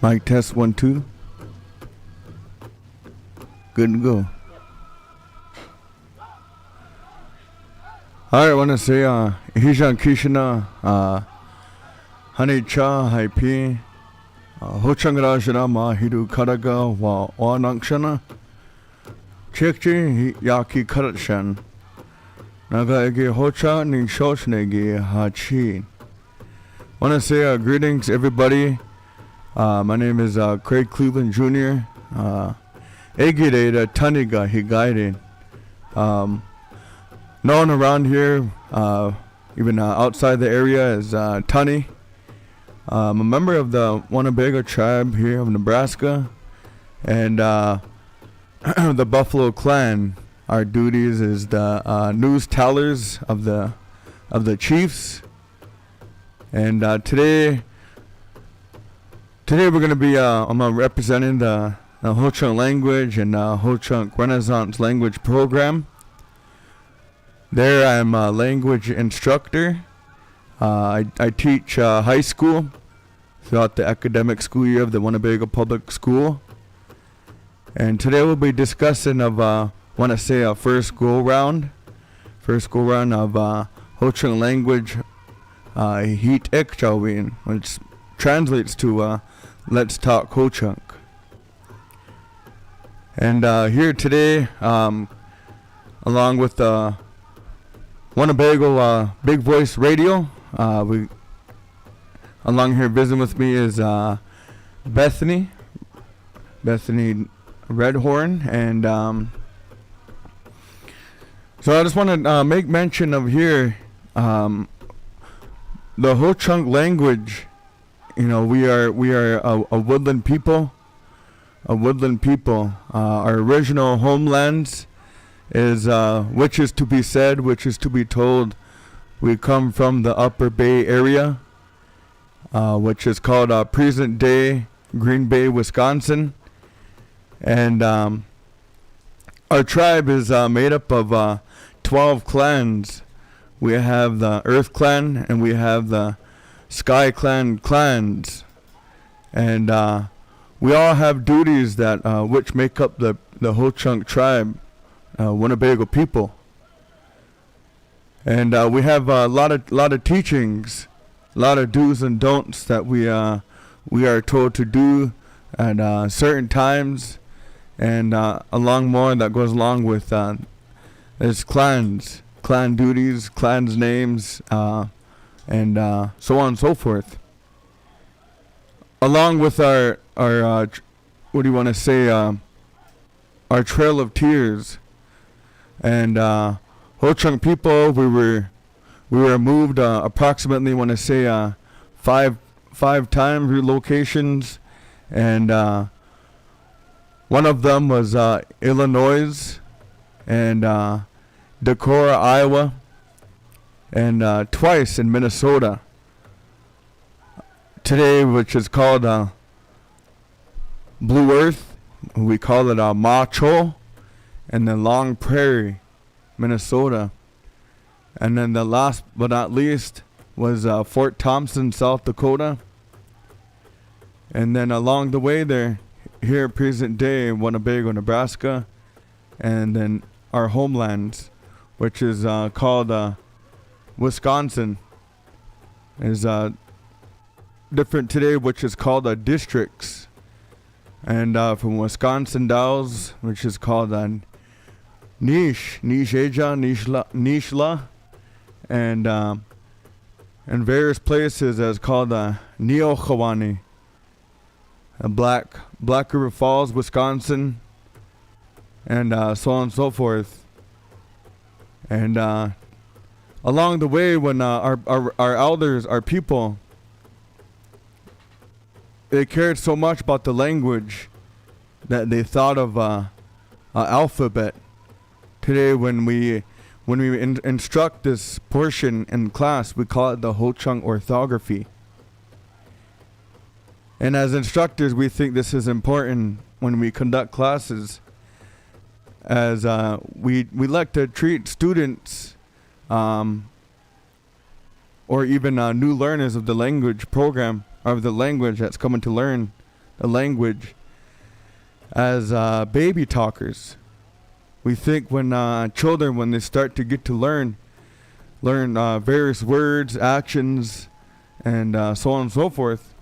Mic test 1 2. Good to go. Alright, I want to say Hijan Kishina Hani Cha Haipi HoChunk Rajana Mahirukaraga Wa Wanakshana Chekchi Yaki Karatshan Naga Ege Hocha Ning Shoshnegi Hachi. Want to say greetings everybody. My name is Craig Cleveland Jr. Egide the Tunniga Higaide. Known around here, even outside the area, as Tunny. I'm a member of the Winnebago tribe here of Nebraska, and the Buffalo Clan. Our duties is the news tellers of the chiefs. And today we're going to be I'm representing the HoChunk Language and HoChunk Renaissance language program. There I'm a language instructor. I teach high school throughout the academic school year of the Winnebago Public School. And today we'll be discussing of want to say a first go round of HoChunk Language Heat Ekchawin, which translates to Let's Talk HoChunk. And here today, along with Winnebago Big Voice Radio, along here visiting with me is Bethany Redhorn, and so I just want to make mention of here the HoChunk language. You know, we are a woodland people. Our original homelands is which is to be said, which is to be told. We come from the Upper Bay area, which is called present day Green Bay, Wisconsin, and our tribe is made up of 12 clans. We have the Earth Clan and we have the Sky Clan clans, and we all have duties that which make up the HoChunk tribe, Winnebago people. And we have a lot of teachings, a lot of do's and don'ts that we are told to do at certain times, and along more that goes along with there's clan duties, clans names, and so on and so forth. Along with our what do you want to say, our Trail of Tears. And HoChunk people, we were moved approximately, want to say, five times, relocations, and one of them was Illinois, and Decorah, Iowa, and twice in Minnesota. Today, which is called Blue Earth, we call it Macho, and then Long Prairie, Minnesota. And then the last but not least was Fort Thompson, South Dakota. And then along the way there, here present day, Winnebago, Nebraska, and then our homelands, which is called Wisconsin, is different today, which is called districts. And from Wisconsin Dells, which is called Nishla, and in various places as called Neochawani, Black River Falls, Wisconsin, and so on and so forth. And along the way, when our elders, our people, they cared so much about the language that they thought of an alphabet. Today, when we instruct this portion in class, we call it the HoChunk Orthography. And as instructors, we think this is important when we conduct classes, as we like to treat students or even new learners of the language program, of the language that's coming to learn a language as baby talkers. We think when children, when they start to get to learn various words, actions, and so on and so forth,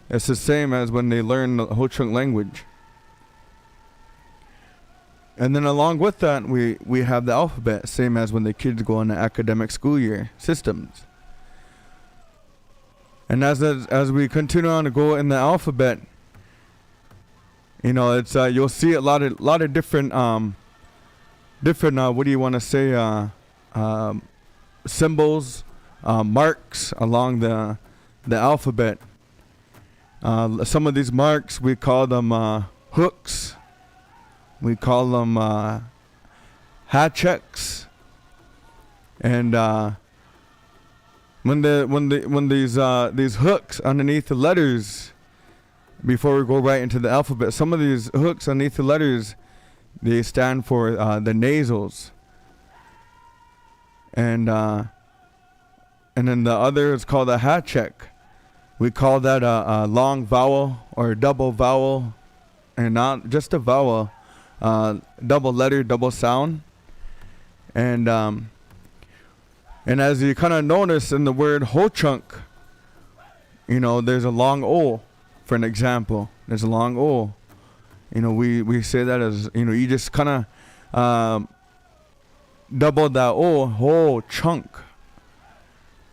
it's the same as when they learn the HoChunk language. And then along with that, we have the alphabet, same as when the kids go in the academic school year systems. And as we continue on to go in the alphabet, you know, it's you'll see a lot of different what do you want to say, symbols, marks along the alphabet. Some of these marks we call them hooks. We call them HoChunks. And when these hooks underneath the letters, before we go right into the alphabet, some of these hooks underneath the letters, they stand for the nasals. And then the other is called a HoChunk. We call that a long vowel or a double vowel, and not just a vowel, double letter, double sound. And as you kind of notice in the word HoChunk, you know, there's a long O, for an example. There's a long O. You know, we say that as, you know, you just kind of double that O, HoChunk.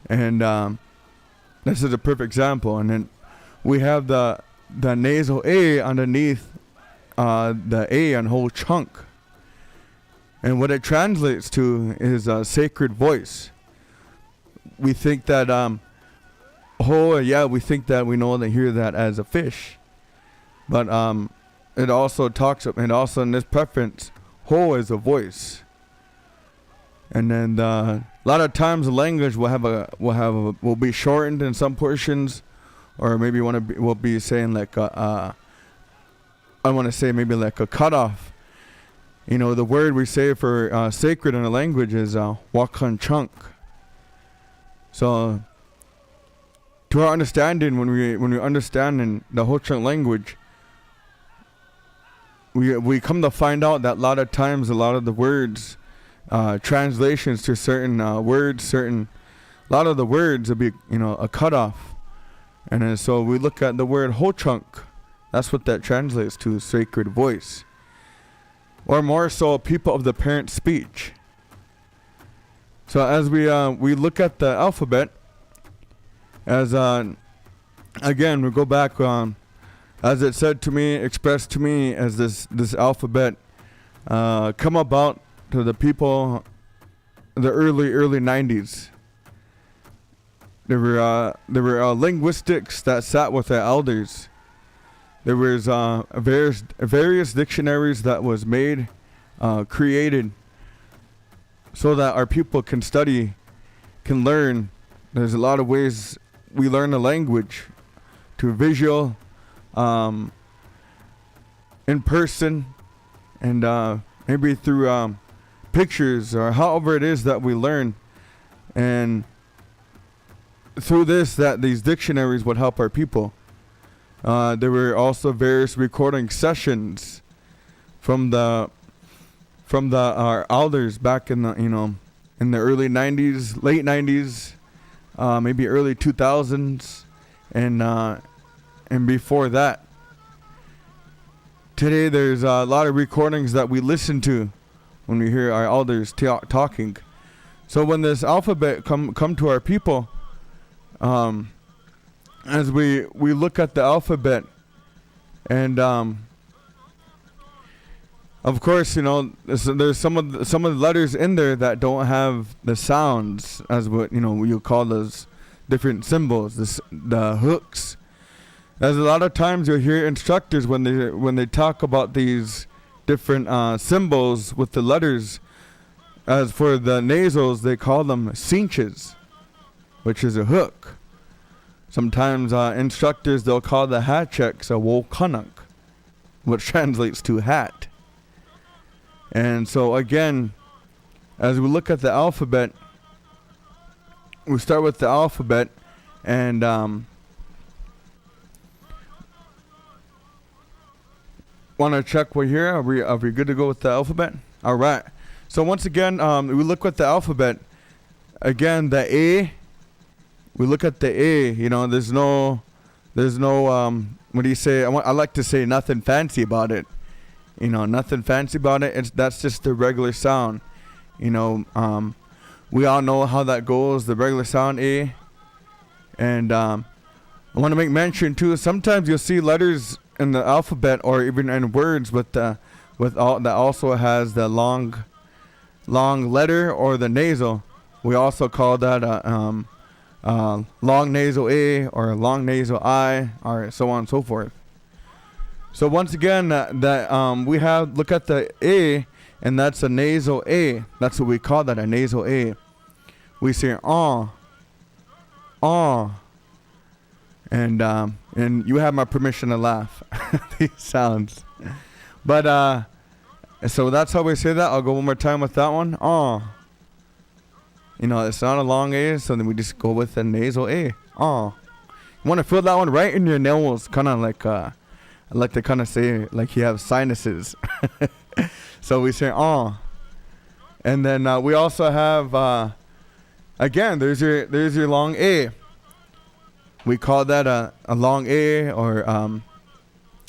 And this is a perfect example. And then we have the nasal A underneath the A on HoChunk. And what it translates to is a sacred voice. We think that, we think that we know that hear that as a fish. But it also and also in this preference, Ho is a voice. And then a lot of times the language will be shortened in some portions, or maybe we'll be saying like I want to say maybe like a cutoff. You know, the word we say for sacred in a language is Hōcąk. So, to our understanding, when we understand in the HoChunk language, we come to find out that a lot of times, a lot of the words, translations to certain words, a lot of the words will be, you know, a cutoff. And then so we look at the word HoChunk. That's what that translates to, sacred voice. Or more so, people of the parent speech. So as we look at the alphabet, as again we go back, as it said to me, expressed to me, as this alphabet come about to the people in the early 90s. There were linguistics that sat with the elders. There was various dictionaries that was made, created, so that our people can study, can learn. There's a lot of ways we learn a language, to visual, in person, and maybe through pictures, or however it is that we learn. And through these dictionaries would help our people. There were also various recording sessions from our elders back in the early 90s, late 90s, maybe early 2000s, and before that. Today there's a lot of recordings that we listen to when we hear our elders talking. So when this alphabet come to our people, as we look at the alphabet, and of course, you know, there's some of the letters in there that don't have the sounds, as what, you know, you call those different symbols, the hooks. As a lot of times you'll hear instructors when they talk about these different symbols with the letters. As for the nasals, they call them cinches, which is a hook. Sometimes instructors, they'll call the HoChunks a Hōcąk, which translates to hat. And so again, as we look at the alphabet, we start with the alphabet, and Want to check what here? Are we good to go with the alphabet? All right. So once again, we look at the alphabet. Again, the A. We look at the A. You know, there's no. What do you say? I like to say nothing fancy about it. You know, nothing fancy about it. That's just the regular sound. You know, we all know how that goes. The regular sound A. And I want to make mention too. Sometimes you'll see letters in the alphabet or even in words that also has the long letter or the nasal. We also call that a long nasal A or a long nasal I, or so on and so forth. So once again, we look at the A, and that's a nasal A. That's what we call that, a nasal A. We say and you have my permission to laugh. These sounds, but so that's how we say that. I'll go one more time with that one. You know, it's not a long A, so then we just go with a nasal A. You want to feel that one right in your nose, kind of like I like to kind of say like you have sinuses. So we say and then we also have again. There's your long A. We call that a long A or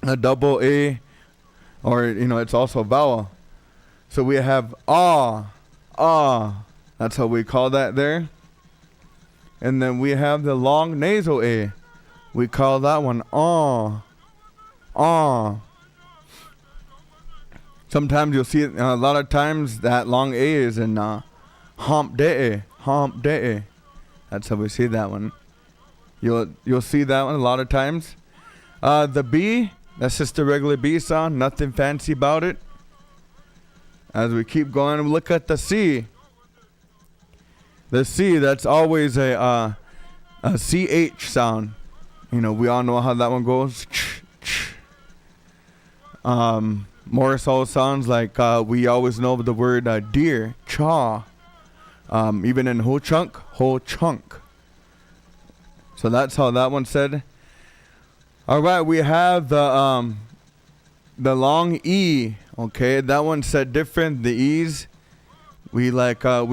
a double A, or you know, it's also a vowel. So we have That's how we call that there. And then we have the long nasal A. We call that one Sometimes you'll see it, a lot of times that long A is in hump day. That's how we see that one. You'll see that one a lot of times. The B, that's just a regular B sound, nothing fancy about it. As we keep going, we look at the C. The C, that's always a CH sound. You know, we all know how that one goes. More so sounds like we always know the word deer, chaw. Even in HoChunk. So that's how that one said. All right, we have the long E. Okay, that one said different. The E's, we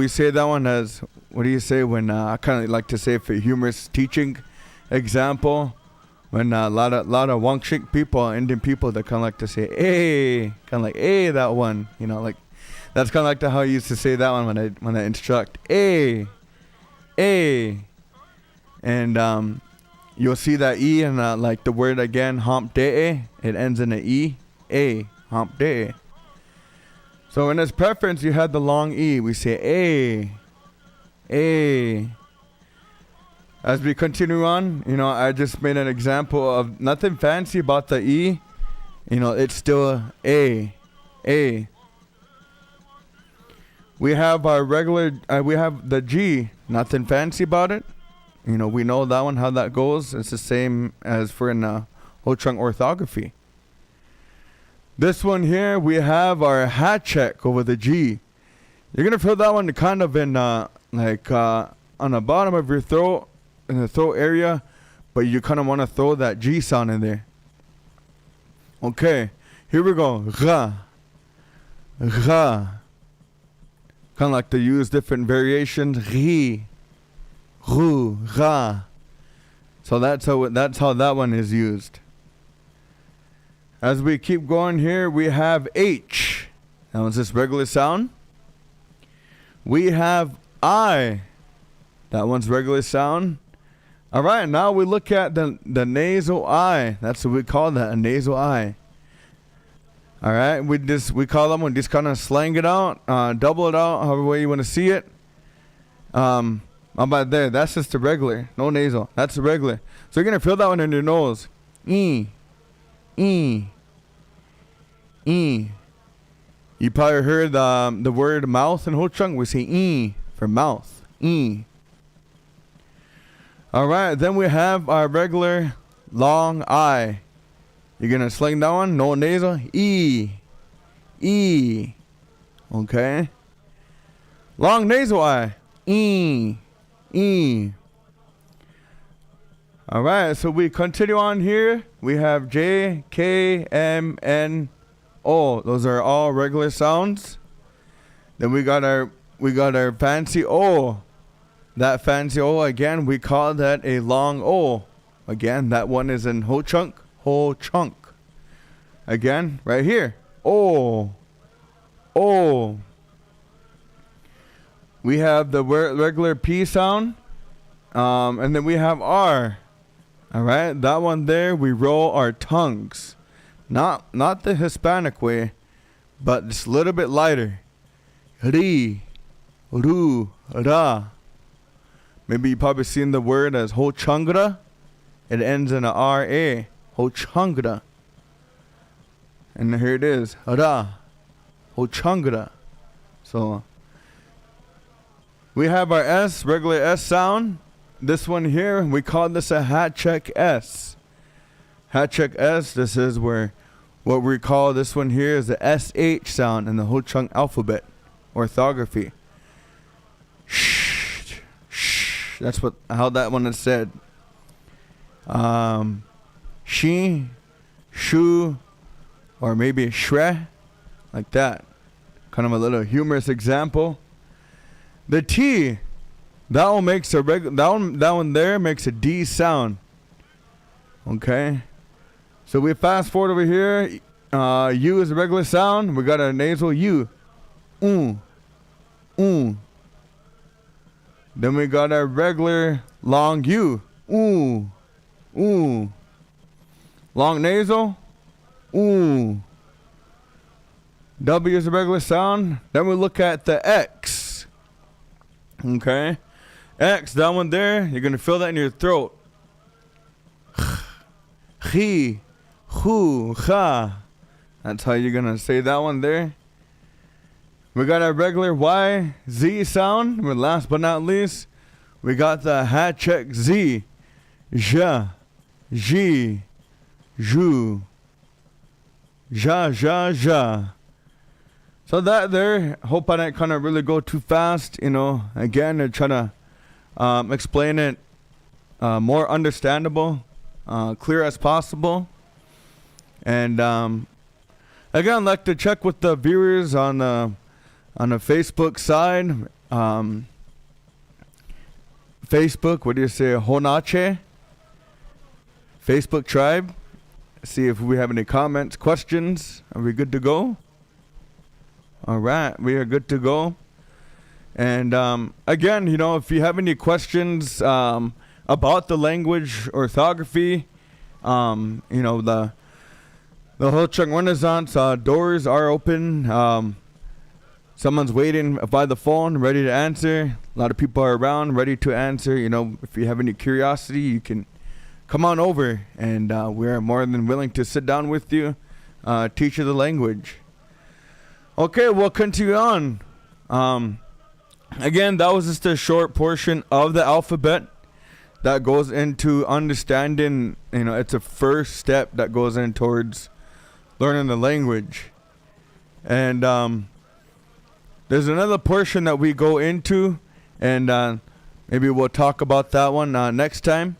say that one as, what do you say when I kind of like to say for humorous teaching example, when a lot of Hōchunk people, Indian people, that kind of like to say kind of like that one, you know, like that's kind of like how I used to say that one when I instruct and you'll see that E and like the word again, hump day, it ends in a hump day. So in its preference, you have the long E. We say A. As we continue on, you know, I just made an example of nothing fancy about the E. You know, it's still A. We have our regular, we have the G. Nothing fancy about it. You know, we know that one, how that goes. It's the same as for in HoChunk orthography. This one here, we have our hat check over the G. You're going to feel that one kind of in, on the bottom of your throat, in the throat area, but you kind of want to throw that G sound in there. Okay, here we go. Ra. Kind of like to use different variations. Ri. Ru. Ra. So that's how that one is used. As we keep going here, we have H. That one's just regular sound. We have I. That one's regular sound. All right, now we look at the nasal I. That's what we call that, a nasal I. All right, we call them, we just kind of slang it out, double it out, however way you want to see it. How about there? That's just the regular, no nasal. That's the regular. So you're gonna feel that one in your nose. E. You probably heard the word mouth in HoChunk. We say E for mouth. E. All right, then we have our regular long I. You're going to sling that one, no nasal. E. Okay. Long nasal I. E. All right, so we continue on here. We have J, K, M, N, O. Those are all regular sounds. Then we got our fancy O. That fancy O, again, we call that a long O. Again, that one is in HoChunk. HoChunk. Again, right here. O. O. We have the regular P sound. And then we have R. Alright, that one there, we roll our tongues. Not the Hispanic way, but just a little bit lighter. Ri. Ru. Ra. Maybe you probably seen the word as Hōcāngra. It ends in a R-A. Hōcāngra. And here it is. Ra. Hōcāngra. So, we have our S, regular S sound. This one here, we call this a hat check S. Hat check S, this is where what we call this one here is the SH sound in the Ho-Chunk alphabet. Orthography. That's how that one is said. She, shu, or maybe shre, like that. Kind of a little humorous example. The T, that one makes a that one there makes a D sound. Okay. So we fast forward over here. U is a regular sound. We got a nasal U. Then we got our regular long U. Long nasal. W is a regular sound. Then we look at the X. Okay. X, that one there, you're going to feel that in your throat. Chi, hu, cha. That's how you're going to say that one there. We got our regular Y, Z sound. And last but not least, we got the hat check Z. Ja, ji, ju, ja, ja, ja. So that there, hope I didn't kind of really go too fast, you know. Again, to try to explain it more understandable, clear as possible. And again, I'd like to check with the viewers on the Facebook side. Facebook, what do you say, Honache? Facebook tribe. See if we have any comments, questions. Are we good to go? All right, we are good to go. And again, you know, if you have any questions about the language orthography, you know, the HoChunk Renaissance doors are open. Someone's waiting by the phone, ready to answer. A lot of people are around, ready to answer. You know, if you have any curiosity, you can come on over, and we're more than willing to sit down with you, teach you the language. Okay, we'll continue on. Again, that was just a short portion of the alphabet that goes into understanding. You know, it's a first step that goes in towards learning the language. And there's another portion that we go into, and maybe we'll talk about that one next time.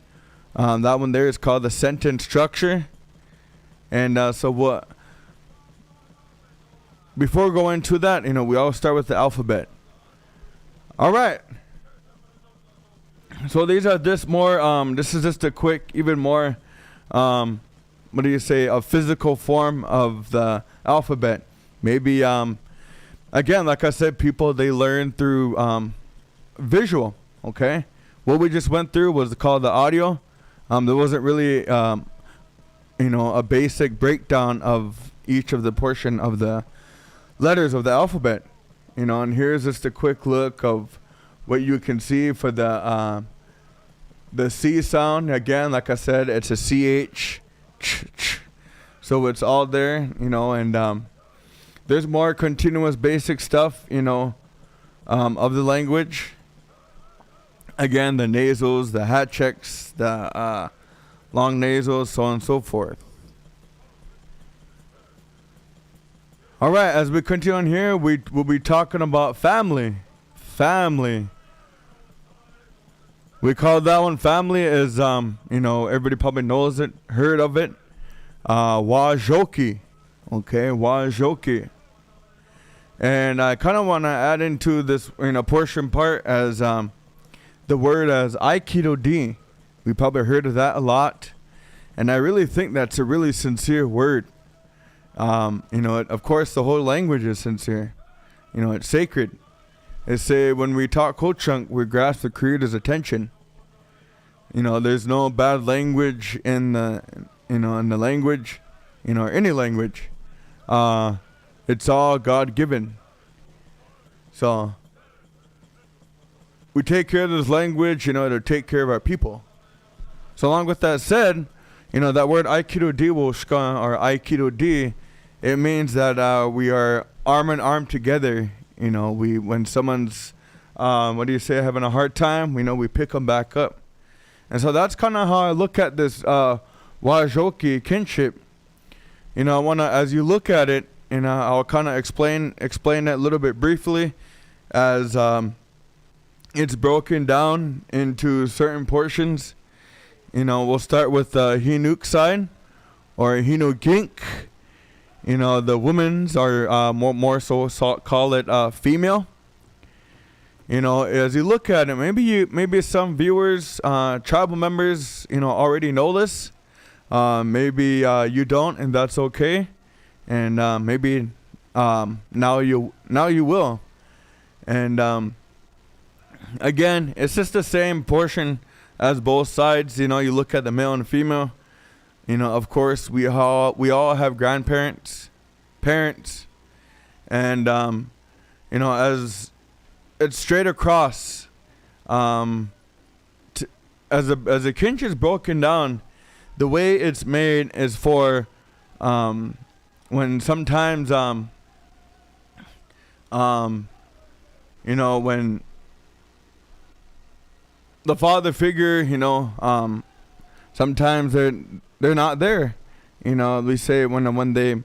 That one there is called the sentence structure. And so what? Before going into that, you know, we always start with the alphabet. All right. So these are this is just a quick, even more, what do you say, a physical form of the alphabet. Maybe, again, like I said, people, they learn through visual, okay? What we just went through was called the audio. There wasn't really, you know, a basic breakdown of each of the portion of the letters of the alphabet. You know, and here's just a quick look of what you can see for the C sound. Again, like I said, it's a CH. So it's all there, you know, and there's more continuous basic stuff, you know, of the language. Again, the nasals, the hat checks, the long nasals, so on and so forth. All right, as we continue on here, we'll be talking about family. Family. We call that one family is, you know, everybody probably knows it, heard of it. Wajoki. Okay, wajoki. And I kind of want to add into this portion part as the word as aikido di. We probably heard of that a lot, and I really think that's a really sincere word. Of course, the whole language is sincere. It's sacred. They say when we talk HoChunk, we grasp the Creator's attention. There's no bad language in the language, or any language. It's all God-given. So we take care of this language, to take care of our people. So along with that said, that word aikido di or aikido di, it means that we are arm in arm together. When someone's, having a hard time, we pick them back up. And so that's kind of how I look at this wajoki kinship. I want to, as you look at it, I'll kind of explain it a little bit briefly as it's broken down into certain portions. We'll start with the Hinuk side or Hinugink. The women's are more so call it female. As you look at it, maybe some viewers, tribal members, already know this. Maybe you don't, and that's okay. And maybe now you will. And again, it's just the same portion as both sides. You look at the male and female. Of course, we all have grandparents, parents, and as it's straight across. As a kinship is broken down, the way it's made is for when sometimes when the father figure, sometimes they're not there. We say when they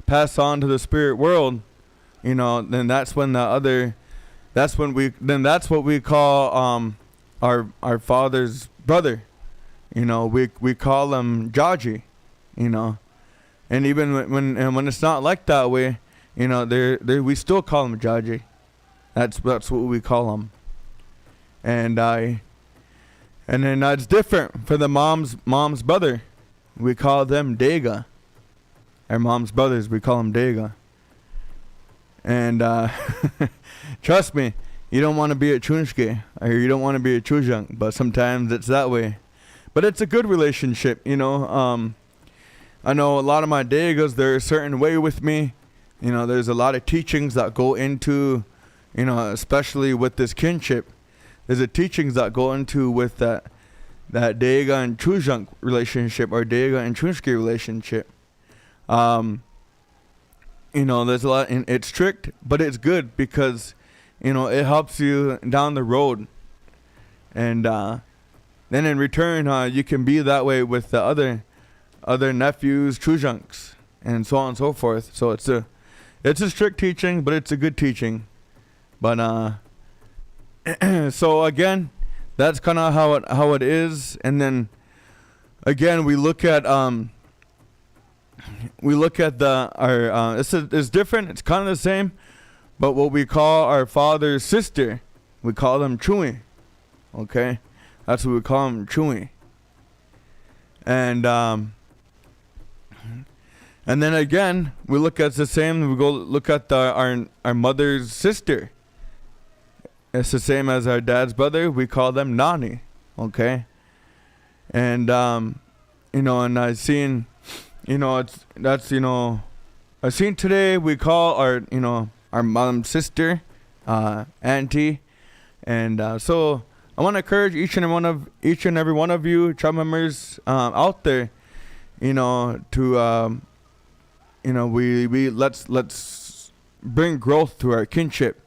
pass on to the spirit world, then that's what we call our father's brother. We call them Jaji, and even when it's not like that way, we still call them Jaji. That's what we call them. And then it's different for the mom's brother. We call them Dega. Our mom's brothers, we call them Dega. And trust me, you don't want to be a Chunshke, or you don't want to be a Chujang, but sometimes it's that way. But it's a good relationship, I know a lot of my Degas, they're a certain way with me. There's a lot of teachings that go into, especially with this kinship. There's a teachings that go into with that Dega and Chujang relationship, or Dega and Chunshke relationship. There's a lot, and it's strict, but it's good because, it helps you down the road. And then in return, you can be that way with the other nephews, Chujanks, and so on and so forth. So it's a strict teaching, but it's a good teaching. But so again, that's kind of how it is. And then again, we look at it's different. It's kind of the same, but what we call our father's sister, we call them Chui. Okay, that's what we call them, Chui. And then again, we look at the same. We go look at our mother's sister. It's the same as our dad's brother. We call them Nani. Okay, and and I've seen. I've seen today we call our mom's sister, auntie, and so I want to encourage each and every one of you tribe members out there, to let's bring growth to our kinship,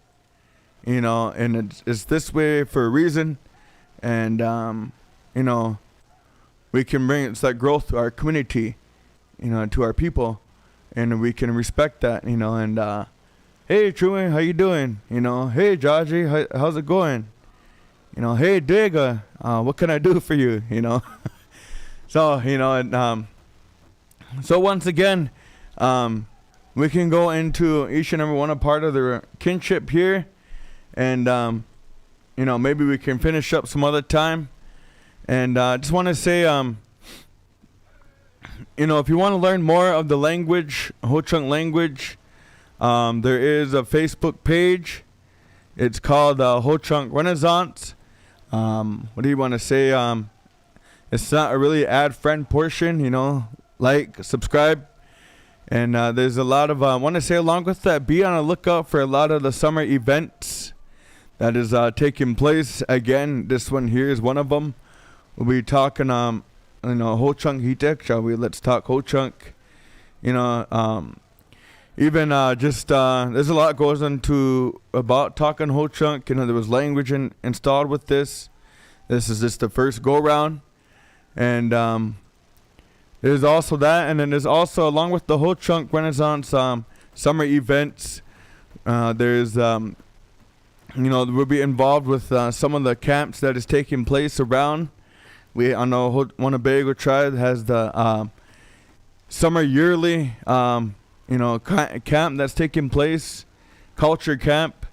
and it's this way for a reason, and we can bring it's that growth to our community. To our people, and we can respect that, and hey Truman, how you doing? Hey Jaji, how's it going? Hey Dega, what can I do for you? So and so once again, we can go into each and every one a part of the kinship here, and maybe we can finish up some other time. And I just want to say, if you want to learn more of the language, HoChunk language, there is a Facebook page. It's called HoChunk Renaissance. What do you want to say? It's not a really ad friend portion, like, subscribe. And there's a lot of, I want to say along with that, be on a lookout for a lot of the summer events that is taking place. Again, this one here is one of them. We'll be talking, HoChunk Hitek, shall we? Let's talk HoChunk. Even there's a lot goes into about talking HoChunk. There was language installed with this. This is just the first go round. And there's also that, and then there's also, along with the HoChunk Renaissance summer events, there's we'll be involved with some of the camps that is taking place around. I know Winnebago Tribe has the summer yearly camp that's taking place, culture camp.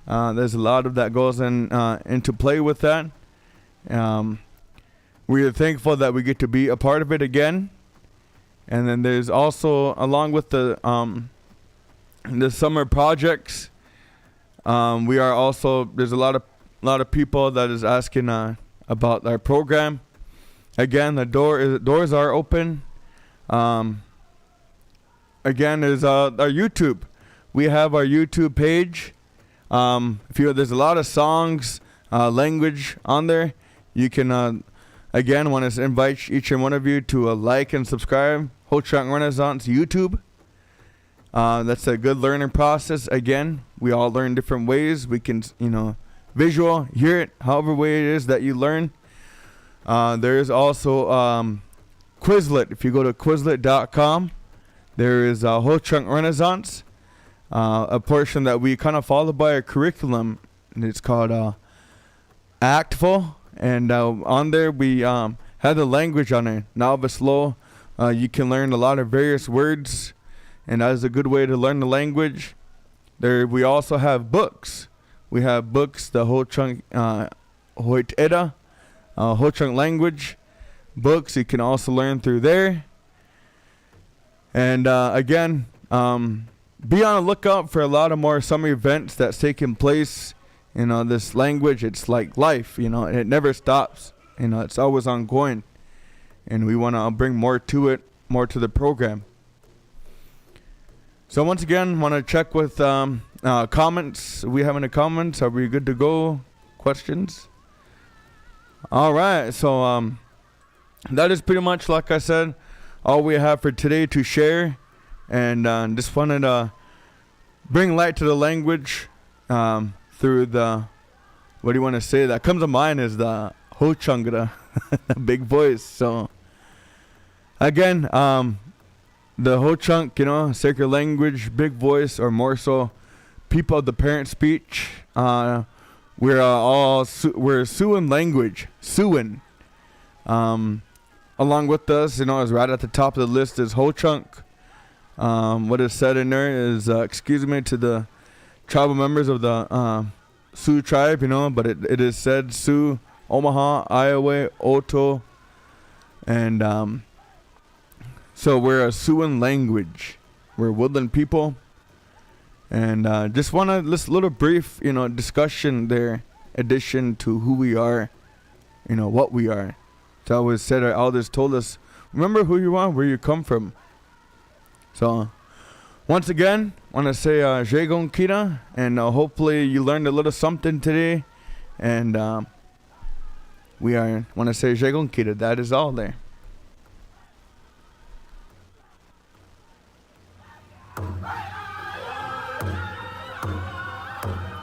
There's a lot of that goes into play with that. We are thankful that we get to be a part of it again. And then there's also, along with the summer projects, there's a lot of people that is asking about our program. Again, the doors are open. Again, there's our YouTube. We have our YouTube page. There's a lot of songs, language on there. You can again, want to invite each and one of you to like and subscribe HoChunk Renaissance YouTube. That's a good learning process. Again, we all learn different ways. We can, visual, hear it, however way it is that you learn. There is also Quizlet. If you go to Quizlet.com, there is HoChunk Renaissance, a portion that we kind of follow by a curriculum, and it's called Actful. And on there, we have the language on it. Novice low. You can learn a lot of various words, and that is a good way to learn the language. There, we also have books. We have books, the HoChunk Hoiteda, HoChunk language books. You can also learn through there. And again, be on the lookout for a lot of more summer events that's taking place. This language, it's like life, and it never stops. It's always ongoing. And we want to bring more to it, more to the program. So once again, want to check with comments. We have any comments? Are we good to go? Questions? All right. So that is pretty much, like I said, all we have for today to share. And just wanted to bring light to the language through the, what do you want to say? That comes to mind is the HoChunk, the big voice. So again, the HoChunk, sacred language, big voice, or more so, people of the parent speech. We're Siouan language, Siouan. Along with us, is right at the top of the list is HoChunk. What is said in there is, excuse me to the tribal members of the Sioux tribe, but it is said Sioux, Omaha, Iowa, Oto, and so we're a Siouan language. We're woodland people, and just want to this little brief, discussion there, addition to who we are, what we are. It's always said, our elders told us, remember who you are, where you come from. So once again, want to say Jegon Kita, and hopefully you learned a little something today. And we want to say Jegon Kita. That is all there.